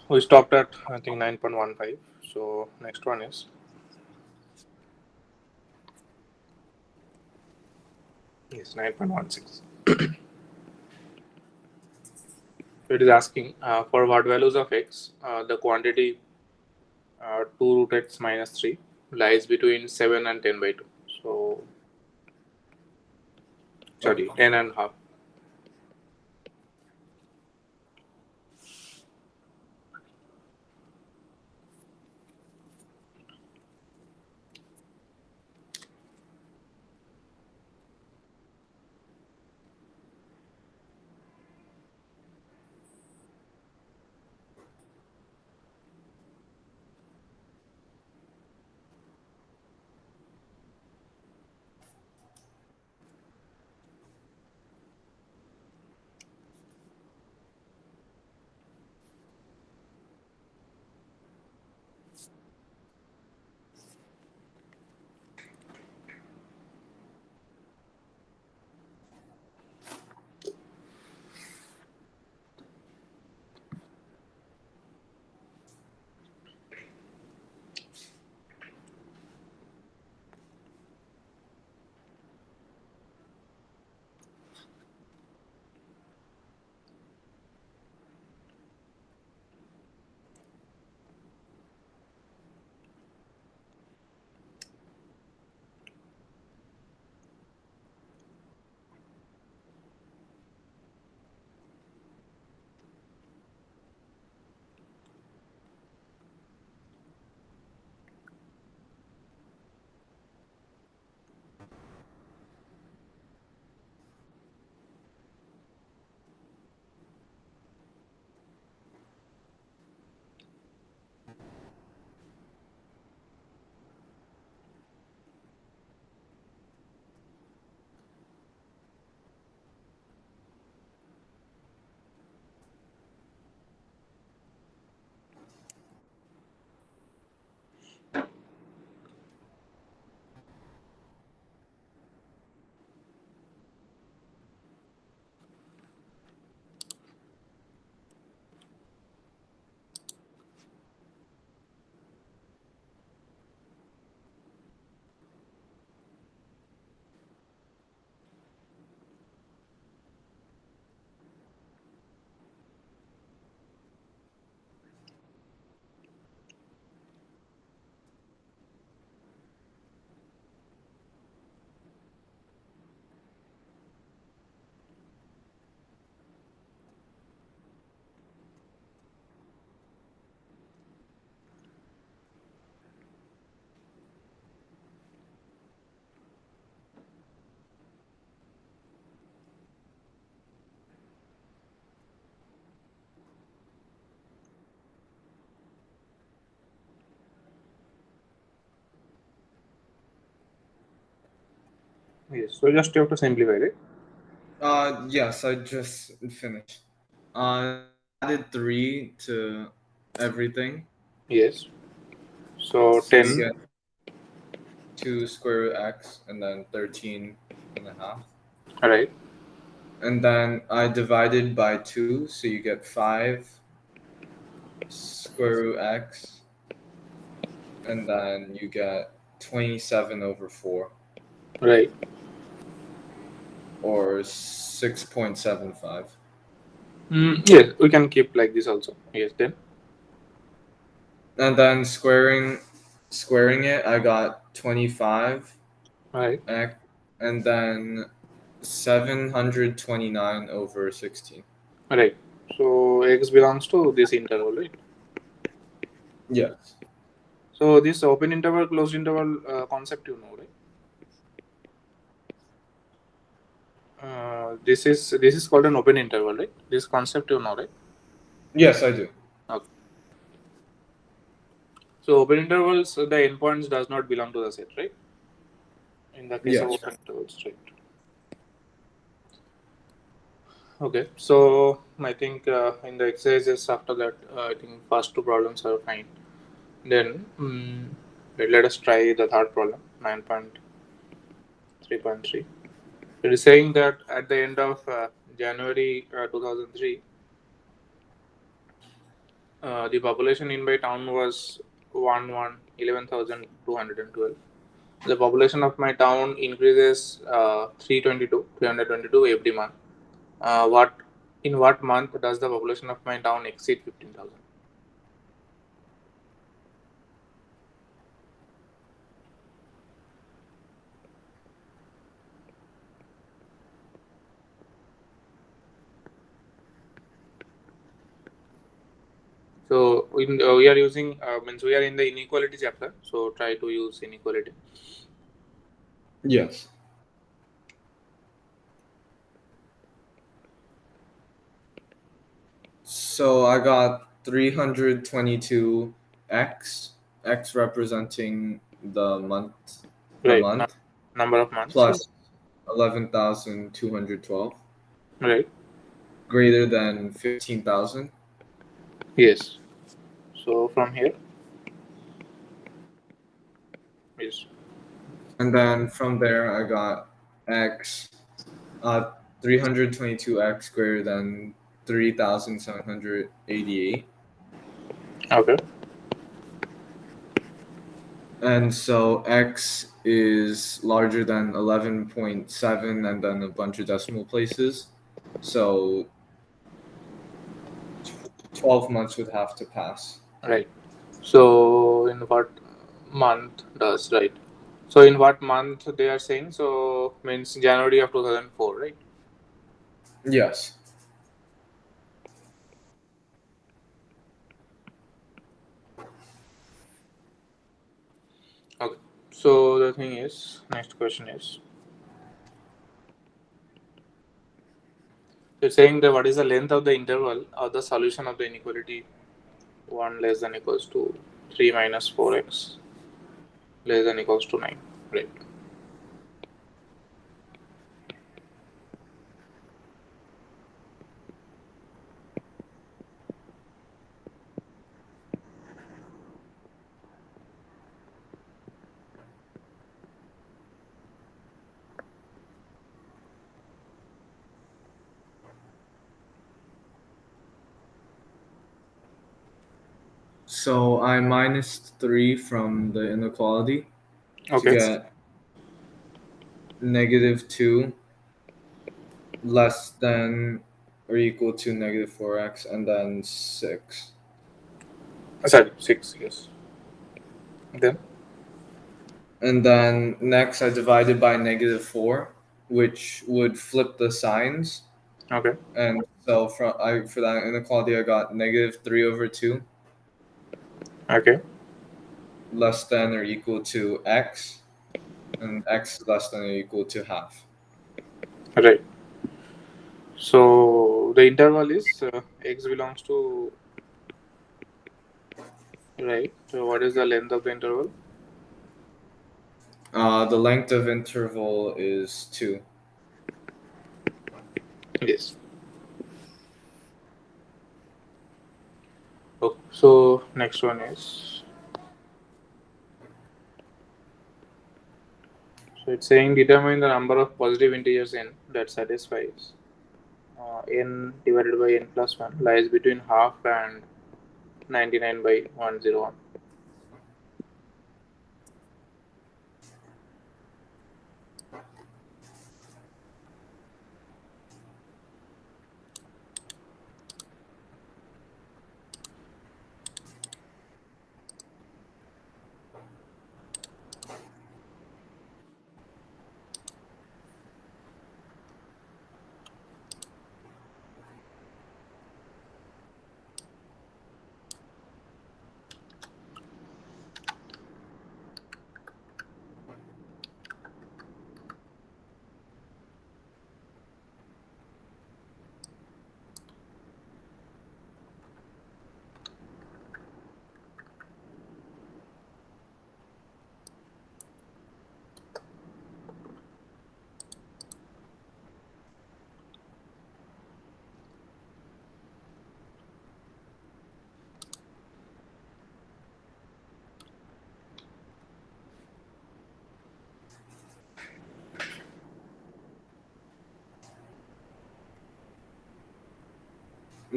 We stopped at I think 9.15. So next one is yes 9.16. It is asking for what values of x the quantity 2 root x minus 3 lies between 7 and 10 by 2. So sorry, Okay. 10 and half. Yes. So just you have to simplify it. Yes, I just finished. So I added 3 to everything. Yes. So So you 10. get 2 square root x and then 13 and a half. Right. And then I divided by 2, so you get 5 square root x. And then you get 27 over 4, Right. or 6.75. Yes. We can keep like this also. Yes. Then. And then squaring it, I got 25 Right. x, and then 729 over 16. Right. So x belongs to this interval, right? Yes. So this open interval, closed interval concept, you know, right? This is called an open interval, right? This concept, you know, right? Yes, I do. Okay. So open intervals, the endpoints does not belong to the set, right? In the case of Yes. open intervals, right? Okay. So I think in the exercises after that, I think first two problems are fine. Then let us try the third problem, 9.3.3. It is saying that at the end of January 2003, The population in my town was 11,212. The population of my town increases 322 every month. What in what month does the population of my town exceed 15,000? So we are using means we are in the inequality chapter. So try to use inequality. Yes. So I got 322 x representing the Right. month Number of months. plus 11,212 Right. greater than 15,000. Yes. So from here, yes. And then from there I got x uh 322x greater than 3,788. Okay. And so x is larger than 11.7 and then a bunch of decimal places. So 12 months would have to pass. Right. So in what month does right? So in what month they are saying? So means January of 2004, right? Yes. Okay. So the thing is, next question is, it's saying that what is the length of the interval of the solution of the inequality 1 less than equals to 3 minus 4x less than equals to 9, right? So I minus 3 from the inequality to Okay. get -2 less than or equal to -4x and then 6. Sorry, 6, yes. Then, And then next I divided by -4, which would flip the signs. okay, And so for that inequality I got -3/2 okay, less than or equal to x, and x is less than or equal to half. right. So the interval is x belongs to, right. So what is the length of the interval? The length of interval is 2. Yes. Okay. So next one is, so it's saying determine the number of positive integers n that satisfies n divided by n plus 1 lies between half and 99 by 101.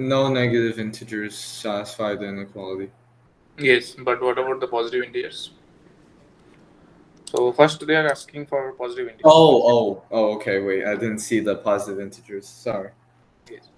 no negative integers satisfy the inequality. Yes, but what about the positive integers? So first they are asking for positive integers. Oh, okay, wait, I didn't see the positive integers. Sorry. Yes.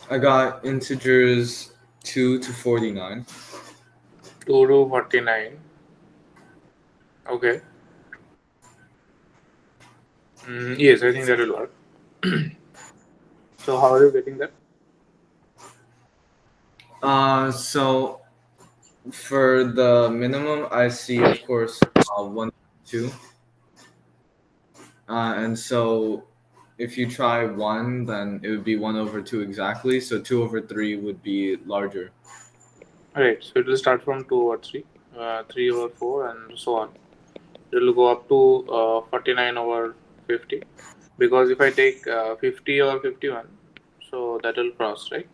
I got integers 2 to 49. 2 to 49. Okay. Yes, I think that will work. So how are you getting that? So for the minimum, I see, of course, 1, 2. And so if you try 1, then it would be 1 over 2 exactly. So 2 over 3 would be larger. Right. So it will start from 2 over 3, 3 over 4, and so on. It will go up to 49 over 50. Because if I take 50 over 51, so that will cross, right?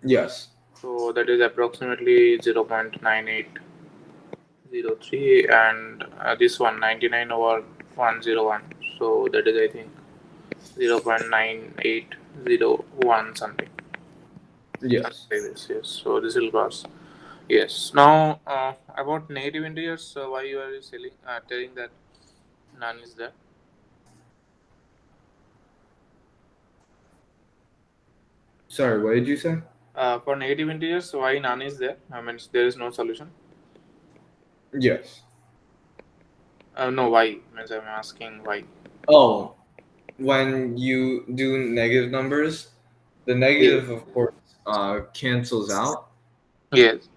Yes. So that is approximately 0.9803, and this one 99 over 101. So that is, I think, 0.9801 something. Yes. Like this, yes. So this will cross. Yes. Now, about negative integers, why you are telling that none is there? Sorry, what did you say? For negative integers, why none is there? I mean, there is no solution. Yes. No, why? Means I'm asking why. Oh, when you do negative numbers, the Yes. negative, of course, cancels out, Yes.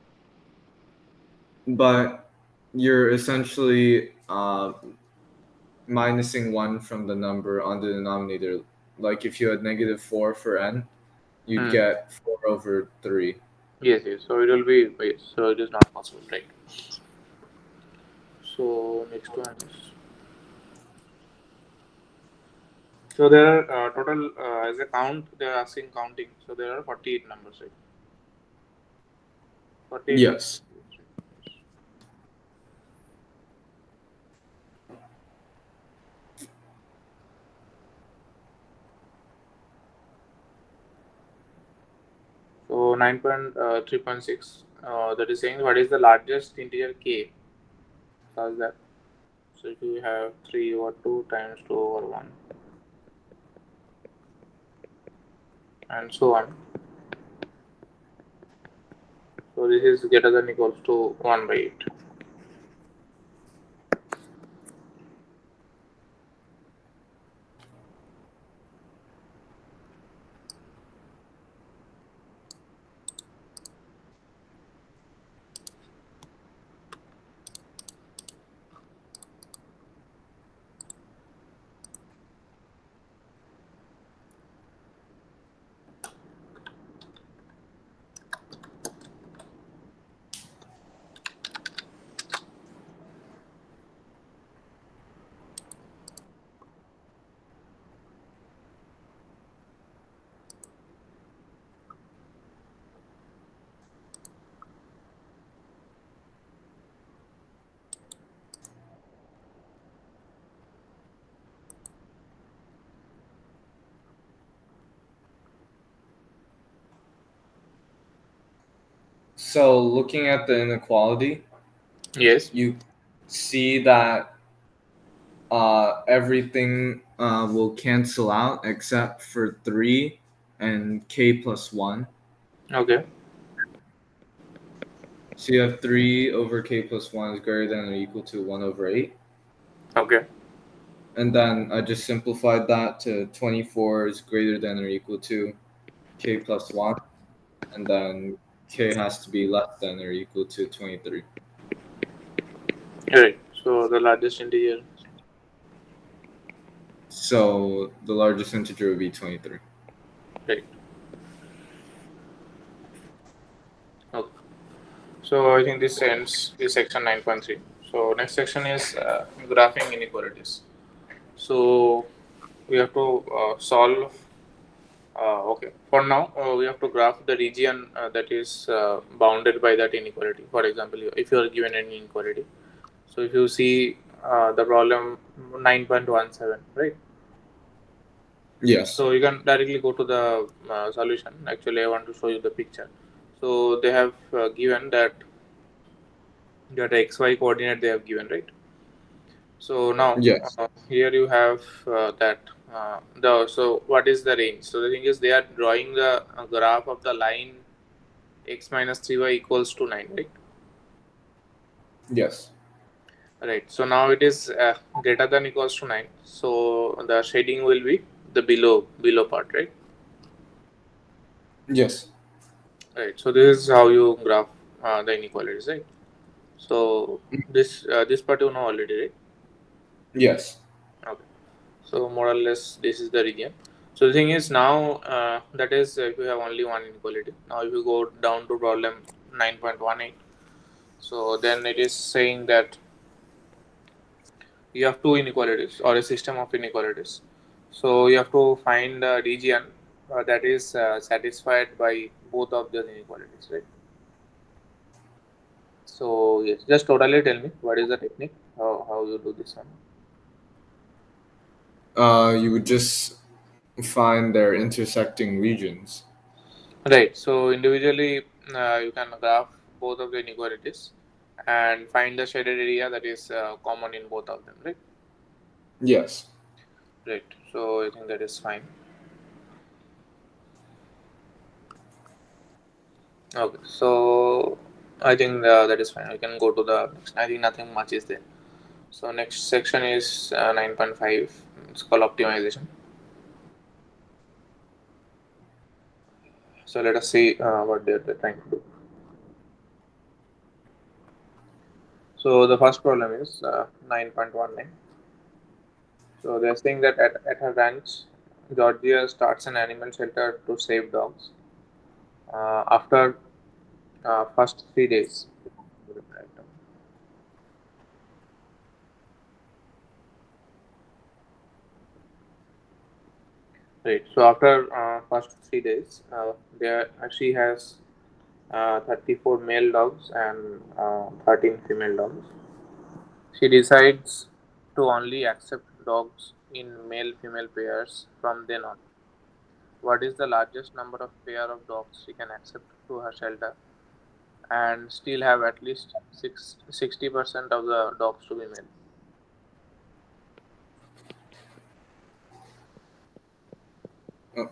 but you're essentially minusing 1 from the number on the denominator. Like if you had negative 4 for n, you'd Hmm. get 4 over 3. Yes. Yes. So it will be yes. So it is not possible, right? So next one is. So there are total as a count. They are asking counting. So there are 48 numbers, right? 48 numbers. Yes. So 9.3.6. That is saying what is the largest integer k? Such that. So if you have 3 over 2 times 2 over 1, and so on. So this is greater than equals to 1 by 8. So looking at the inequality, Yes. you see that everything will cancel out except for 3 and k plus 1. Okay. So you have 3 over k plus 1 is greater than or equal to 1 over 8. Okay. And then I just simplified that to 24 is greater than or equal to k plus 1. And then k has to be less than or equal to 23. Right. So the largest integer. So the largest integer would be 23. Right. Okay. So I think this ends this section 9.3. So next section is graphing inequalities. So we have to solve. Okay. For now, we have to graph the region that is bounded by that inequality. For example, if you are given an inequality, so if you see the problem 9.17, right? Yes. So you can directly go to the solution. Actually, I want to show you the picture. So they have given that xy coordinate they have given, right? So now Yes. here you have that the so what is the range? So the thing is they are drawing the graph of the line x minus 3y equals to 9, right? Yes. Right. So now it is greater than equals to 9. So the shading will be the below part, right? Yes. Right. So this is how you graph the inequalities, right? So this part you know already, right? Yes. Okay. So more or less this is the region. So the thing is now that is if you have only one inequality. Now if you go down to problem 9.18, so then it is saying that you have two inequalities or a system of inequalities. So you have to find a region that is satisfied by both of the inequalities, right? So yes, just totally tell me what is the technique, how you do this one. You would just find their intersecting regions. Right. So individually, you can graph both of the inequalities and find the shaded area that is common in both of them, right? Yes. Right. So I think that is fine. Okay. So I think that is fine. We can go to the next. I think nothing much is there. So next section is 9.5. It's called optimization. So let us see what they're trying to do. So the first problem is 9.19. So they're saying that at her ranch, Georgia starts an animal shelter to save dogs. After first 3 days. Right. So after first 3 days, there she has 34 male dogs and 13 female dogs. She decides to only accept dogs in male-female pairs from then on. What is the largest number of pair of dogs she can accept to her shelter and still have at least 60% of the dogs to be male? Oh,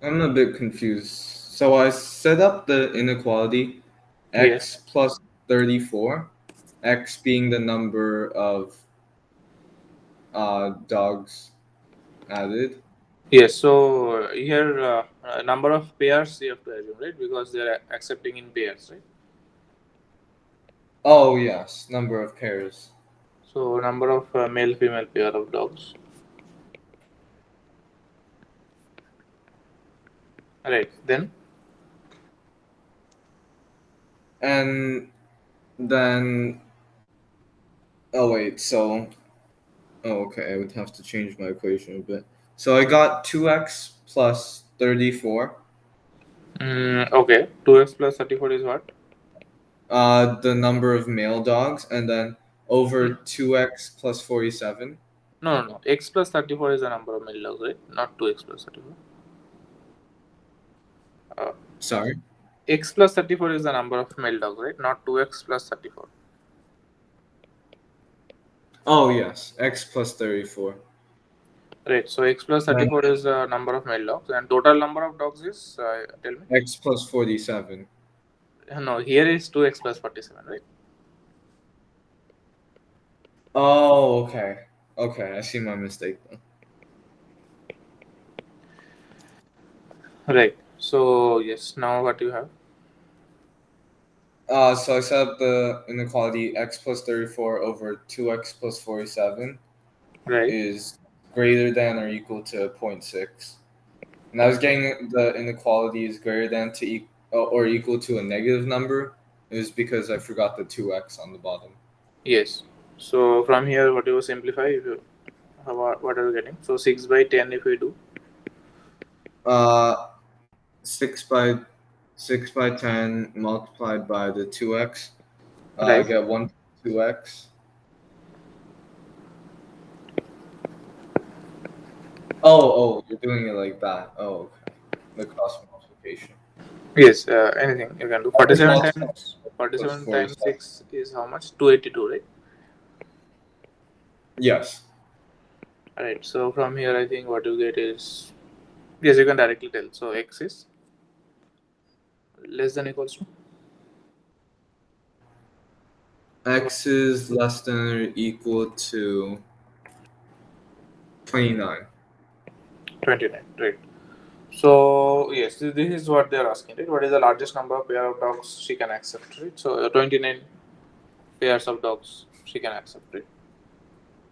I'm a bit confused. So I set up the inequality Yes. x plus 34, x being the number of dogs added. Yes. So here, number of pairs you have to assume, right? Because they are accepting in pairs, right? Oh, yes, number of pairs. So number of male female pair of dogs. Right. Then And then, oh, wait, so, oh, okay, I would have to change my equation a bit. So I got 2x plus 34, okay. 2x plus 34 is what? the number of male dogs, and then over 2x plus 47. No, no, no. X plus 34 is the number of male dogs, right? Not 2x plus 34. Uh, Sorry. x plus 34 is the number of male dogs, right? Not 2x plus 34. Oh, yes, x plus 34. Right. So x plus Then 34 is the number of male dogs, and total number of dogs is, tell me. x plus 47. No, here is 2x plus 47, right? Oh, okay. Okay, I see my mistake then. Right. So yes, now what you have? So I set up the inequality x plus 34 over 2x plus 47 Right. is greater than or equal to zero point 0.6. And I was getting the inequality is greater than to or equal to a negative number. It was because I forgot the 2x on the bottom. Yes. So from here, what you simplify? If you, what are you getting? So 6 by 10 if we do. Uh, 6 by 10 multiplied by the 2x. I Right. get 1.2x. Oh, you're doing it like that. Oh, okay. The cross multiplication. Yes. Anything you can do. I just 47 multiplied times plus 47 times 47. 6 is how much? 282, right? Yes. Right. So from here, I think what you get is, yes, you can directly tell. So x is less than equals to X is less than or equal to 29. 29. Right. So yes, this is what they are asking, right? What is the largest number of pair of dogs she can accept, right? So 29 pairs of dogs she can accept, right?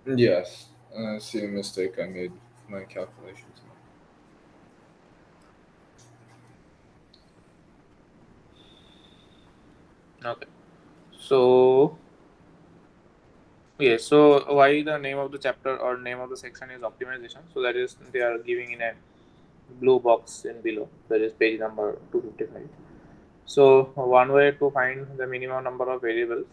Yes. I see a mistake I made with my calculations. Okay. So yes, so why the name of the chapter or name of the section is optimization? So that is they are giving in a blue box in below. That is page number 255. So one way to find the minimum number of variables,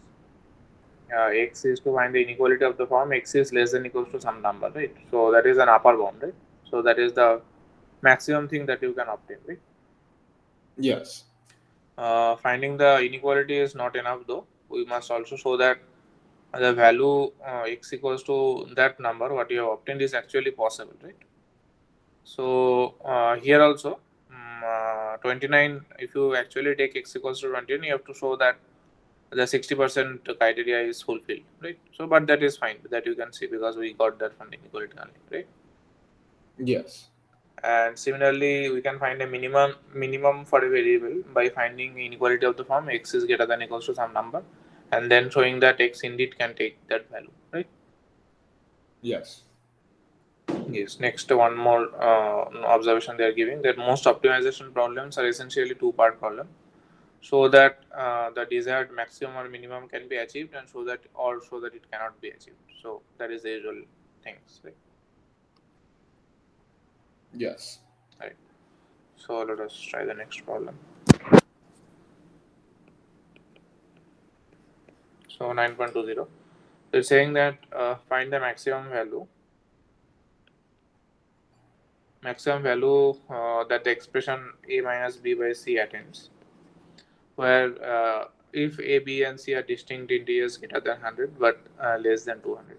x is to find the inequality of the form x is less than equals to some number, right? So that is an upper bound, right? So that is the maximum thing that you can obtain, right? Yes. Finding the inequality is not enough though. We must also show that the value x equals to that number what you have obtained is actually possible, right? So here also 29, if you actually take x equals to 29, you have to show that the 60% criteria is fulfilled, right? So but that is fine, that you can see because we got that from the inequality only, right? Yes. And similarly we can find a minimum for a variable by finding inequality of the form x is greater than equals to some number and then showing that x indeed can take that value, right? Yes. Yes, next one more observation they are giving that most optimization problems are essentially two-part problem. So that the desired maximum or minimum can be achieved and so that it cannot be achieved. So that is the usual things, right? Yes. Right. So let us try the next problem. So 9.20. It's saying that find the maximum value that the expression a minus b by c attains, where if a, b, and c are distinct integers greater than 100 but less than 200.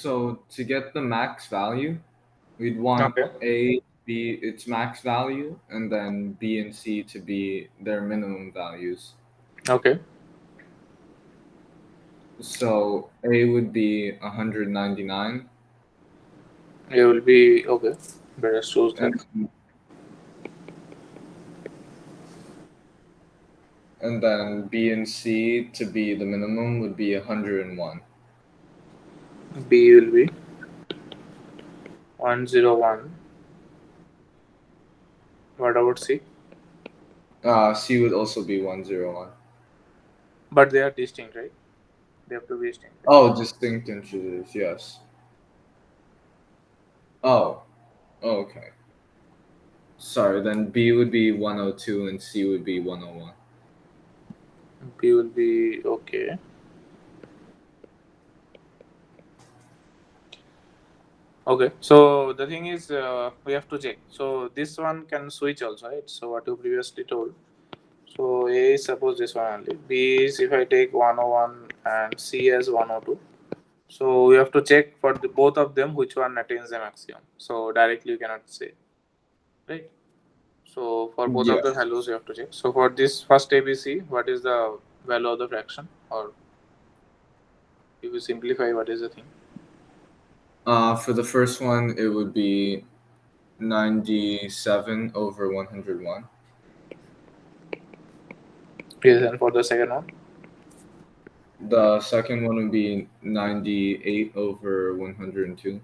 So to get the max value, we'd want Okay. A to be its max value, and then B and C to be their minimum values. Okay. So A would be 199, It will be okay. Better choose that. and then B and C to be the minimum would be 101. B will be 101. What about C? C would also be 101. But they are distinct, right? They have to be distinct, right? Oh, distinct integers, yes. Oh, okay. Sorry, then B would be 102 and C would be 101. B will be okay. Okay. So the thing is, we have to check. So this one can switch also, right? So what you previously told. So A is suppose this one only. B is if I take 101 and C as 102. So we have to check for the, both of them which one attains the maximum. So directly you cannot say, right? So for both of the Yes. values you have to check. So for this first ABC, what is the value of the fraction? Or if you simplify, what is the thing? For the first one, it would be 97 over 101. Yes, and for the second one, The second one would be 98 over 102.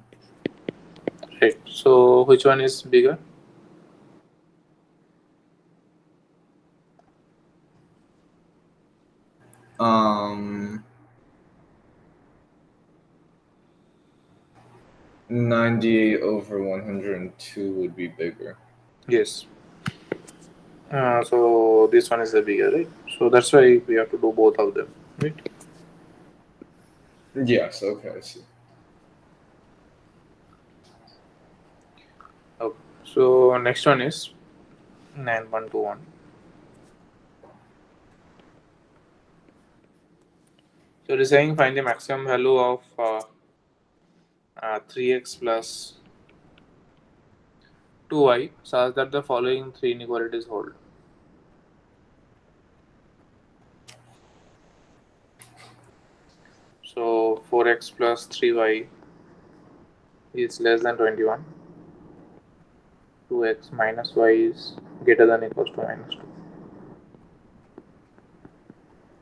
right. So which one is bigger? Um, 98 over 102 would be bigger. Yes. So this one is the bigger, right? So that's why we have to do both of them, right? Yes, okay, I see. Okay. So next one is 9121. So it is saying find the maximum value of 3x plus 2y such that the following three inequalities hold. So 4x plus 3y is less than 21. 2x minus y is greater than equals to minus 2.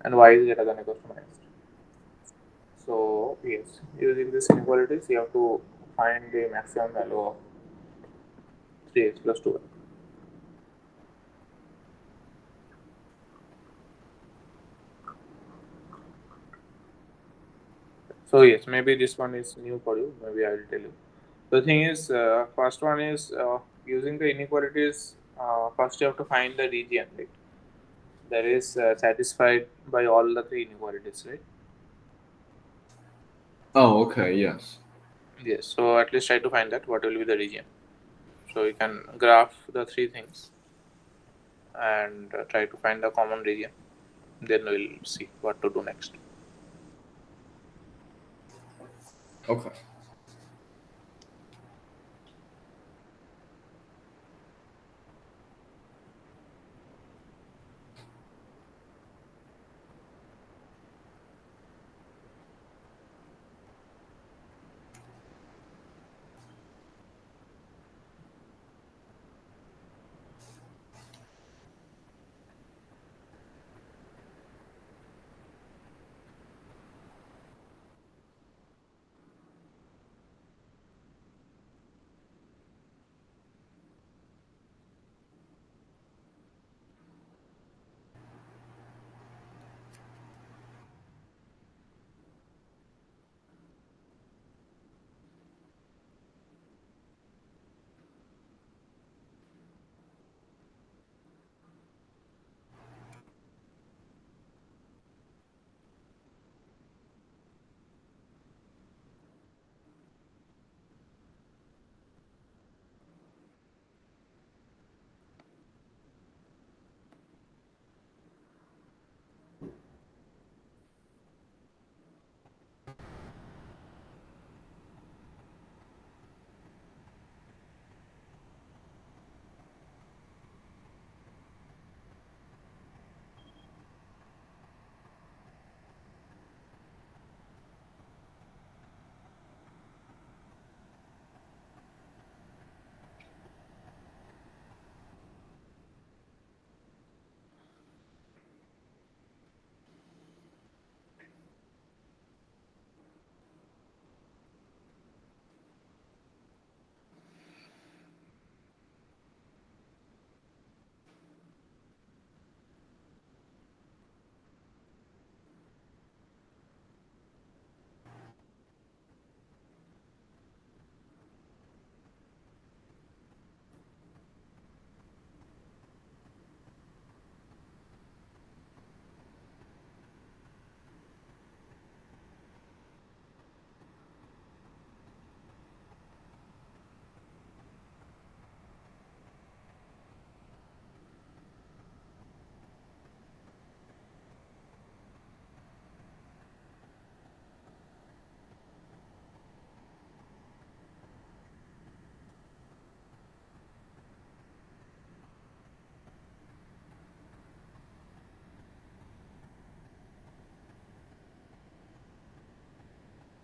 And y is greater than equals to minus 2. So yes, using these inequalities, you have to find the maximum value of 3x plus 2y. So yes, maybe this one is new for you. Maybe I will tell you. The thing is, first one is using the inequalities. First, you have to find the region, right? That is satisfied by all the three inequalities, right? Oh, okay, yes. Yes. So at least try to find that. What will be the region? So you can graph the three things and try to find the common region. Then we'll see what to do next. Okay.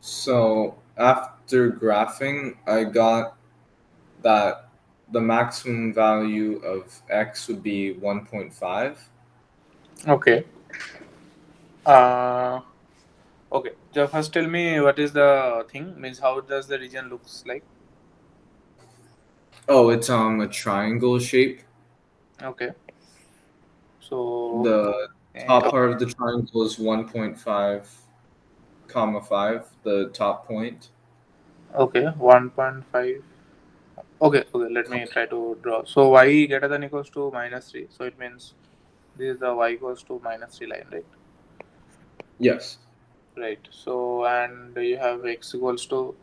So after graphing, I got that the maximum value of x would be 1.5. Okay. Uh, okay. So first tell me what is the thing, means how does the region looks like? Oh, it's a triangle shape. Okay. So The eh, top part of the triangle is 1.5 comma 5, the top point. okay, 1.5. Okay, okay, let me try to draw. So y greater than equals to minus 3. So it means this is the y equals to minus 3 line, right? Yes. Right. So, and you have x equals to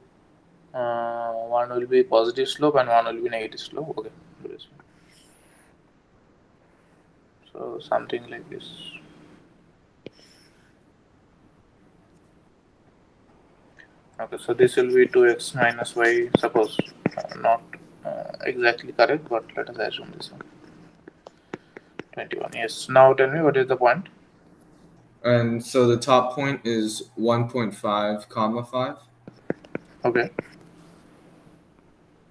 one will be positive slope and one will be negative slope. Okay. So something like this. Okay. So this will be 2x minus y. Suppose not exactly correct, but let us assume this one. 21. Yes. Now tell me what is the point? And so the top point is 1.5 comma 5. Okay.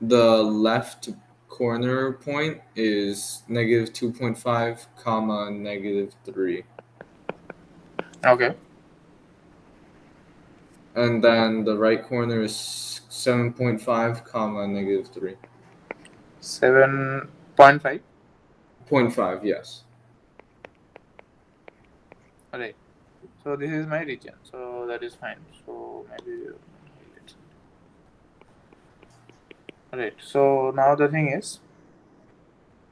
The left corner point is negative 2.5 comma negative 3. Okay. And then the right corner is 7.5 comma negative 3. 7.5. Point 5, yes. Right. So this is my region. So that is fine. So maybe right. So now the thing is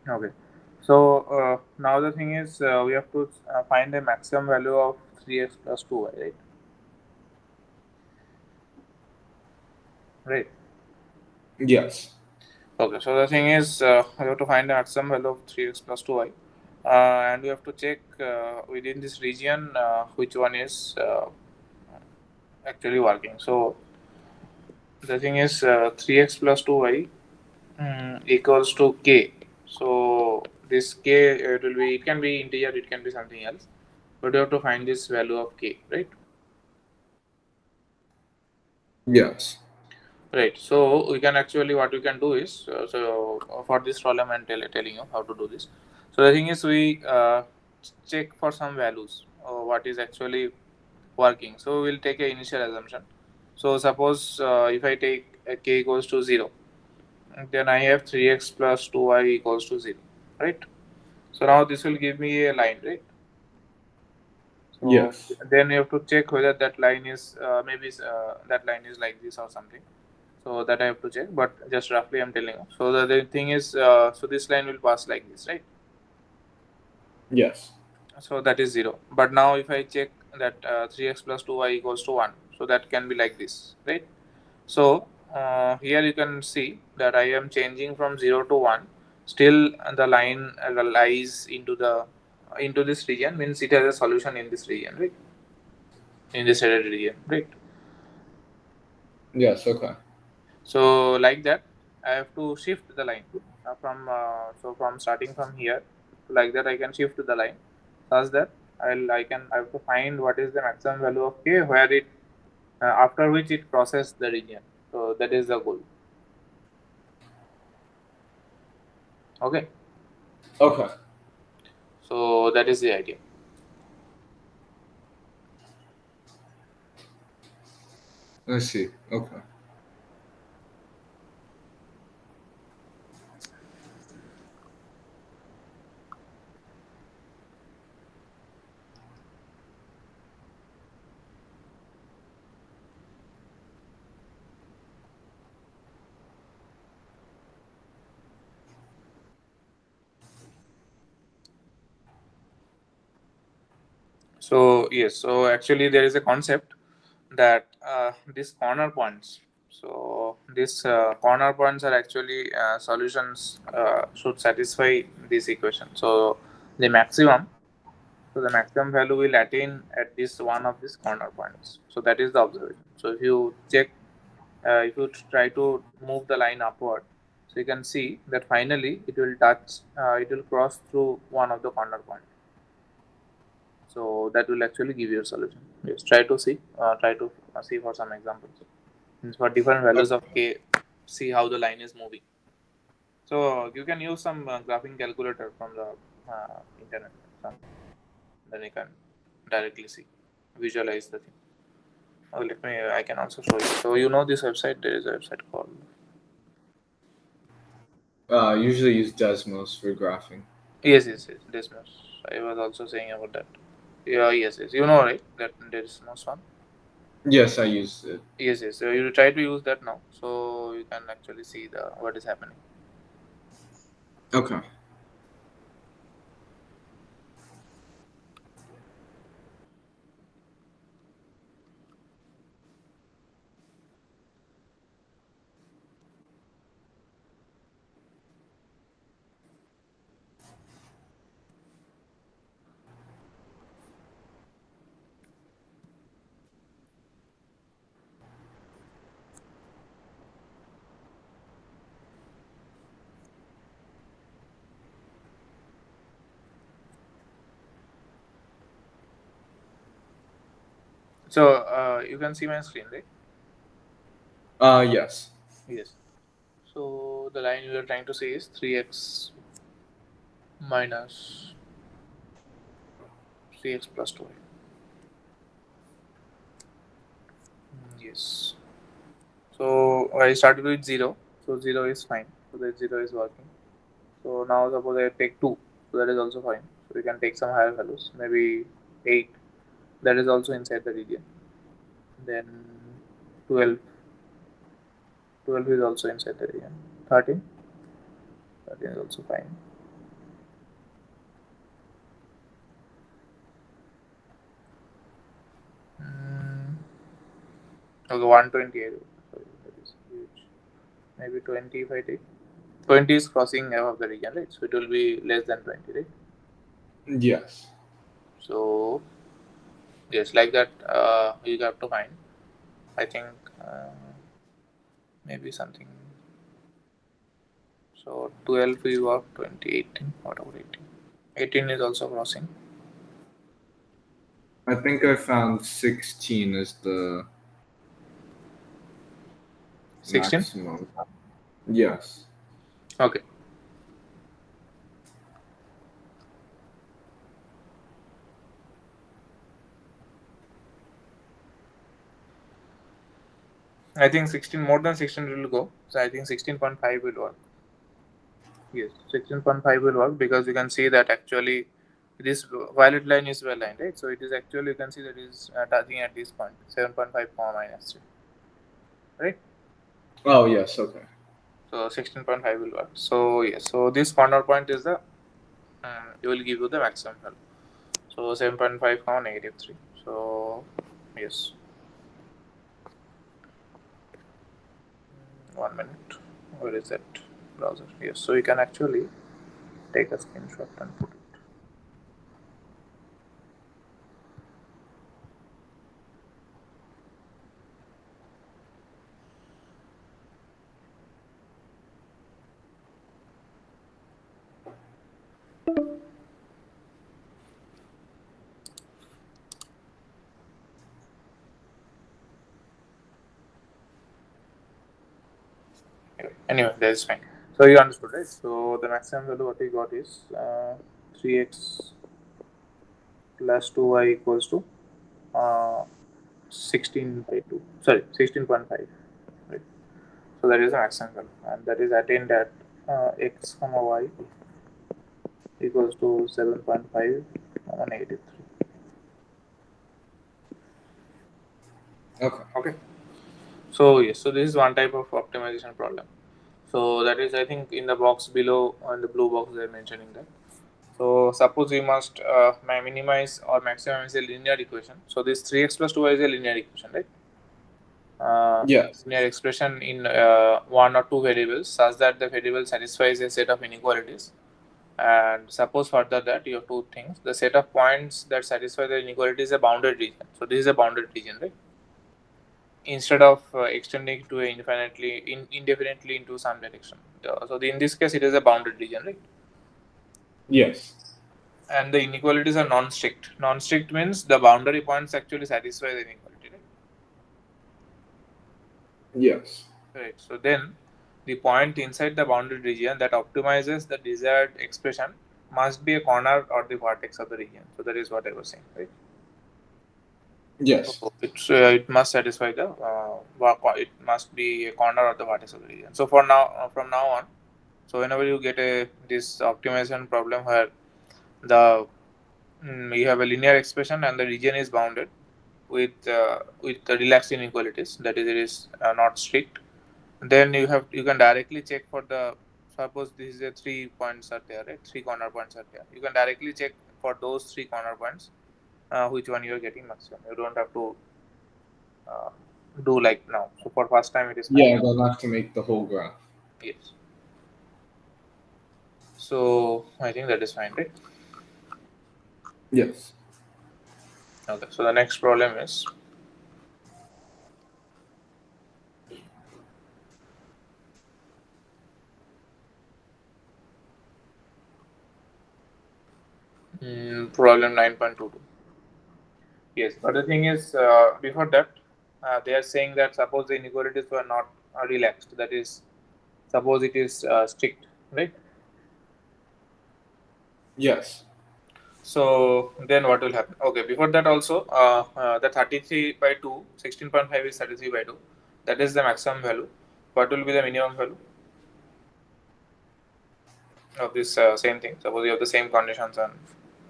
okay. So now the thing is we have to find a maximum value of 3x plus 2y, right? Right. Yes. Okay. So the thing is we have to find the maximum value of 3x plus 2y, and we have to check within this region which one is actually working. So the thing is 3x plus 2y equals to k. So this k it will be, it can be integer, it can be something else, but you have to find this value of k, right? Yes. Right. So we can actually, what we can do is for this problem I'm telling you how to do this. So the thing is we check for some values what is actually working. So we'll take a initial assumption. So suppose if I take k equals to 0, then I have 3x plus 2y equals to 0, right? So now this will give me a line, right? So Yes. then you have to check whether that line is maybe that line is like this or something. So that I have to check, but just roughly I'm telling you. So the thing is, so this line will pass like this, right? Yes. So that is 0. But now if I check that 3x plus 2y equals to 1, so that can be like this, right? So here you can see that I am changing from 0 to 1. Still the line lies into this region, means it has a solution in this region, right? In this shaded region, right? Yes. Okay. So like that, I have to shift the line from so from starting from here to like that I can shift the line such that I have to find what is the maximum value of k where it after which it crosses the region. So that is the goal. Okay. Okay. So that is the idea. I see. Okay. So yes, so actually there is a concept that these corner points. So these corner points are actually solutions should satisfy this equation. So the maximum, so the maximum value will attain at this one of these corner points. So that is the observation. So if you check, if you try to move the line upward, so you can see that finally it will touch, it will cross through one of the corner points. So that will actually give you a solution. Yes, try to see for some examples. Means for different values of k, see how the line is moving. So you can use some graphing calculator from the internet, some, then you can directly see, visualize the thing. Oh, let me. I can also show you. So you know this website. There is a website called. Usually use Desmos for graphing. Yes. Desmos. I was also saying about that. Yeah, yes. You know, right? That there is no one. Yes, I use it. Yes. So you try to use that now, so you can actually see the what is happening. Okay. So you can see my screen, right? Yes. Yes. So the line we are trying to see is 3x minus 3x plus 2. Yes. So I started with 0. So 0 is fine. So that 0 is working. So now suppose I take 2. So that is also fine. So we can take some higher values. Maybe 8. That is also inside the region. Then 12. 12 is also inside the region. 13. 13 is also fine. Mm, okay, 128. Sorry, that is huge. Maybe 20 if I take. 20 is crossing above the region, right? So it will be less than 20, right? Yes. So yes, like that, you have to find. I think maybe something. So 12 we work 20, 18. What about 18? 18 is also crossing. I think I found 16 as the 16. maximum. Yes. Okay. I think 16, more than 16 will go. So I think 16.5 will work. Yes, 16.5 will work because you can see that actually this violet line is well lined, right? So it is actually, you can see that it is touching at this point 7.5 comma minus 3, right? Oh, yes. Okay. So 16.5 will work. So yes, so this corner point is the it will give you the maximum value. So 7.5 comma negative 3. So yes, 1 minute. Where is that browser? Yes, so you can actually take a screenshot and put it. Anyway, that is fine. So you understood, right? So the maximum value what we got is 3x plus 2y equals to uh, 16 by 2. Sorry, 16.5. Right. So that is the maximum value, and that is attained at x comma y equals to 7.5 comma negative 3. Okay. Okay. So yes, so this is one type of optimization problem. So that is, I think, in the box below, on the blue box they're mentioning that. So suppose we must minimize or maximize a linear equation. So this 3x plus 2y is a linear equation, right? Yes. Linear expression in one or two variables such that the variable satisfies a set of inequalities. And suppose further that you have two things. The set of points that satisfy the inequality is a bounded region. So this is a bounded region, right? Instead of extending to a indefinitely into some direction. So in this case, it is a bounded region, right? Yes. and the inequalities are non-strict. Non-strict means the boundary points actually satisfy the inequality, right? Yes. Right. So then, the point inside the bounded region that optimizes the desired expression must be a corner or the vertex of the region. So that is what I was saying, right? Yes. So it must satisfy the it must be a corner or the vertex of the region. So for now, from now on, so whenever you get a this optimization problem where the you have a linear expression and the region is bounded with the relaxed inequalities, that is, it is not strict, then you can directly check for the, suppose this is a 3 points are there, right? Three corner points are there. You can directly check for those three corner points which one you are getting maximum. You don't have to uh, do like now. So for first time it is fine. Yeah, I don't have to make the whole graph. Yes. So I think that is fine, right? Yes. Okay. So the next problem is problem 9.22. Yes, but the thing is, before that, they are saying that suppose the inequalities were not relaxed, that is, suppose it is strict, right? Yes. So then what will happen? Okay, before that also, the 33 by 2, 16.5 is 33 by 2. That is the maximum value. What will be the minimum value of this same thing? Suppose you have the same conditions and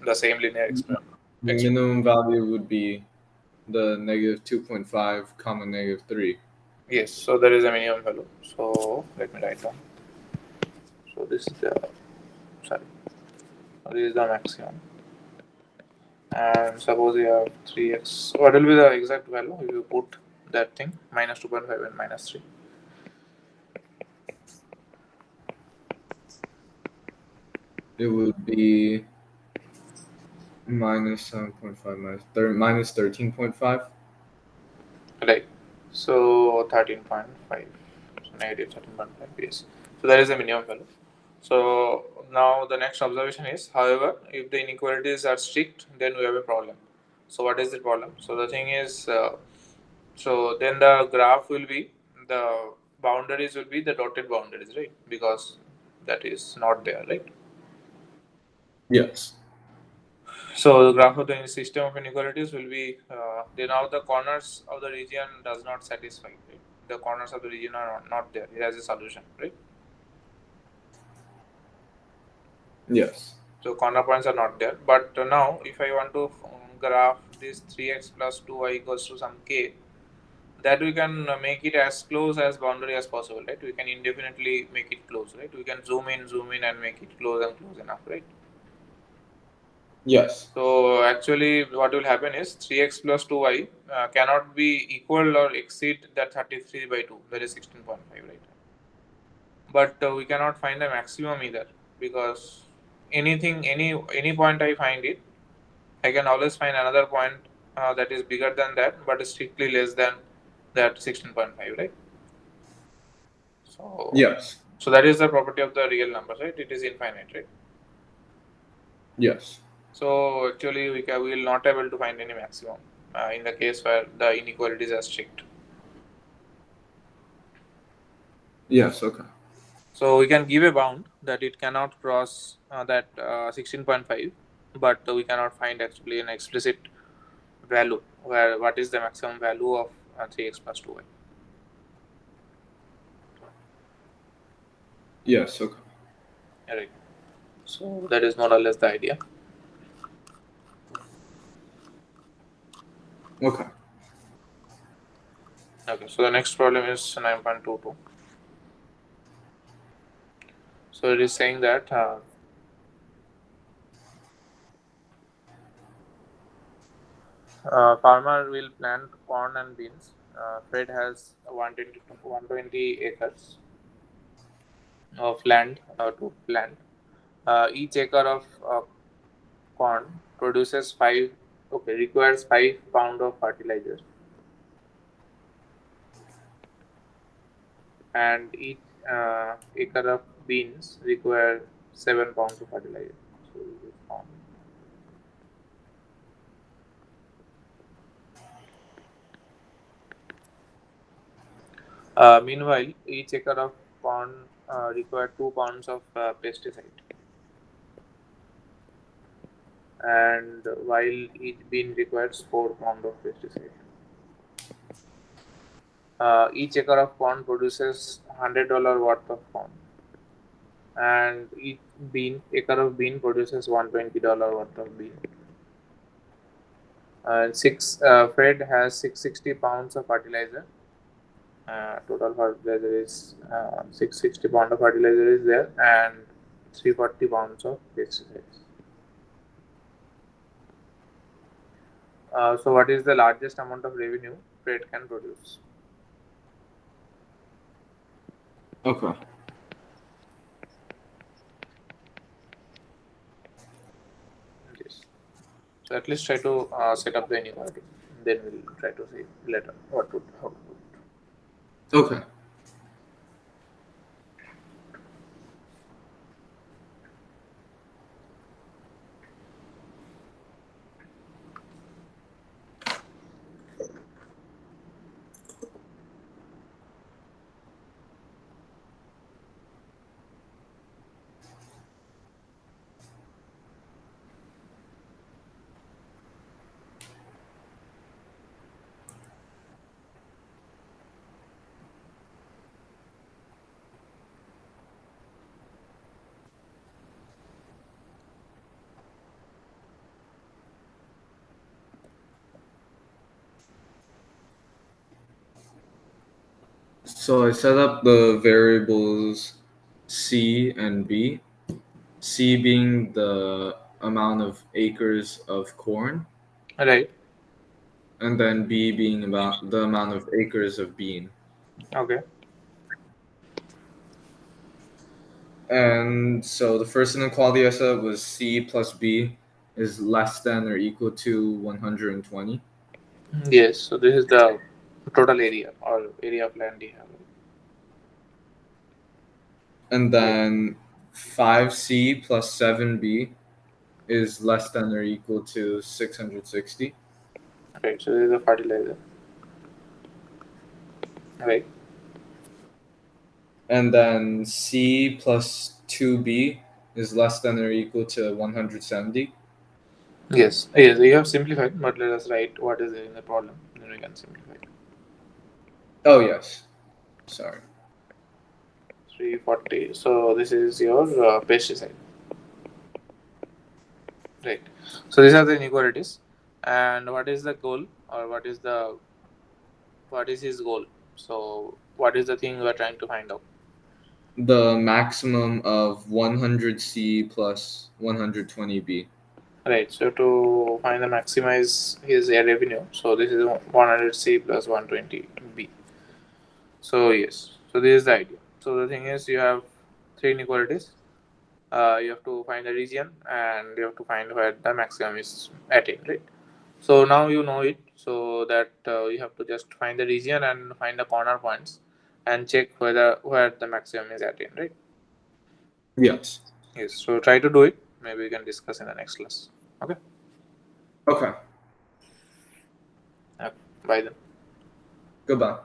the same linear The expression. minimum value would be the negative 2.5 comma negative 3. Yes, so there is a minimum value. So let me write down. So this is the, sorry, this is the maximum. And suppose you have 3x. What will be the exact value if you put that thing minus 2.5 and minus 3? It would be minus 7.5 minus 13.5. Right. So 13.5. So negative 13.5. Yes. So that is the minimum value. So now the next observation is, however, if the inequalities are strict, then we have a problem. So what is the problem? So the thing is, so then the graph will be, the boundaries will be the dotted boundaries, right? Because that is not there, right? Yes. So the graph of the system of inequalities will be now the corners of the region does not satisfy. Right? The corners of the region are not there. It has a solution, right? Yes. So corner points are not there. But now, if I want to graph this 3x plus 2y equals to some k, that we can make it as close as boundary as possible, right? We can indefinitely make it close, right? We can zoom in, and make it close and close enough, right? Yes. So actually, what will happen is 3x plus 2y cannot be equal or exceed that 33 by 2, that is 16.5, right? But we cannot find a maximum either, because any point I find it, I can always find another point that is bigger than that, but is strictly less than that 16.5, right? So Yes. so that is the property of the real numbers, right? It is infinite, right? Yes. So actually, we will not able to find any maximum in the case where the inequalities are strict. Yes. Okay. So we can give a bound that it cannot cross that 16.5, but we cannot find actually an explicit value where what is the maximum value of 3x plus 2y. Yes. Okay. Right. So that is more or less the idea. Okay. Okay. So the next problem is 9.22. So it is saying that farmer will plant corn and beans. Fred has 120 acres of land to plant. Each acre of corn produces requires 5 pound of fertilizer, and each acre of beans require 7 pounds of fertilizer. So this is found. Meanwhile, each acre of pond required 2 pounds of pesticide, and while each bean requires 4 pounds of pesticide. Each acre of pond produces $100 worth of pond, and each acre of bean produces $120 worth of bean. And six Fred has 660 pounds of fertilizer. Total fertilizer is 660 pound of fertilizer is there, and 340 pounds of pesticides. So, what is the largest amount of revenue Fred can produce? Okay. Yes. So, at least try to set up the inequality. Then we'll try to see later what would how to do it. Okay. So I set up the variables C and B. C being the amount of acres of corn, Right. and then B being about the amount of acres of bean. Okay. And so the first inequality I said was C plus B is less than or equal to 120. Yes. So, this is the total area or area of land you have. And Right. then 5C plus 7B is less than or equal to 660. Right. So, this is the fertilizer. Right. And then C plus 2B is less than or equal to 170. Yes, yes, you have simplified, but let us write what is there in the problem. Then we can simplify. Oh, yes. Sorry. 340. So this is your pesticide, right? So these are the inequalities, and what is the goal, or what is his goal? So what is the thing we are trying to find out? The maximum of 100C plus 120B. Right. So to find the maximize his revenue, so this is 100C plus 120B. So yes, so this is the idea. So the thing is, you have three inequalities. You have to find the region, and you have to find where the maximum is attained, right? So now you know it, so that you have to just find the region and find the corner points and check where the maximum is attained, right? Yes. Yes. So try to do it. Maybe we can discuss in the next class. Okay. Okay. Yeah. Bye then. Goodbye.